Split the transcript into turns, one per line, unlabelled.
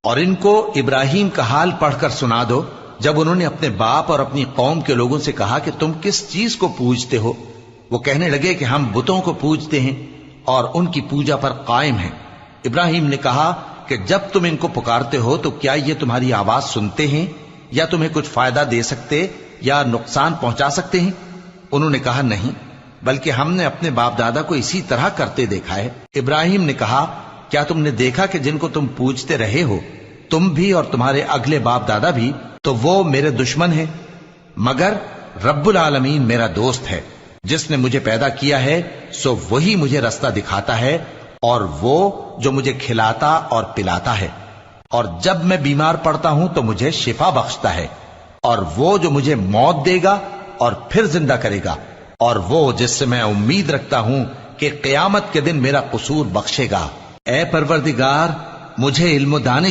اور ان کو ابراہیم کا حال پڑھ کر سنا دو جب انہوں نے اپنے باپ اور اپنی قوم کے لوگوں سے کہا کہ تم کس چیز کو پوجتے ہو؟ وہ کہنے لگے کہ ہم بتوں کو پوجتے ہیں اور ان کی پوجا پر قائم ہیں۔ ابراہیم نے کہا کہ جب تم ان کو پکارتے ہو تو کیا یہ تمہاری آواز سنتے ہیں یا تمہیں کچھ فائدہ دے سکتے یا نقصان پہنچا سکتے ہیں؟ انہوں نے کہا نہیں، بلکہ ہم نے اپنے باپ دادا کو اسی طرح کرتے دیکھا ہے۔ ابراہیم نے کہا کیا تم نے دیکھا کہ جن کو تم پوجتے رہے ہو تم بھی اور تمہارے اگلے باپ دادا بھی، تو وہ میرے دشمن ہیں، مگر رب العالمین میرا دوست ہے۔ جس نے مجھے پیدا کیا ہے سو وہی مجھے رستہ دکھاتا ہے، اور وہ جو مجھے کھلاتا اور پلاتا ہے، اور جب میں بیمار پڑتا ہوں تو مجھے شفا بخشتا ہے، اور وہ جو مجھے موت دے گا اور پھر زندہ کرے گا، اور وہ جس سے میں امید رکھتا ہوں کہ قیامت کے دن میرا قصور بخشے گا۔ اے پروردگار، مجھے علم و دانش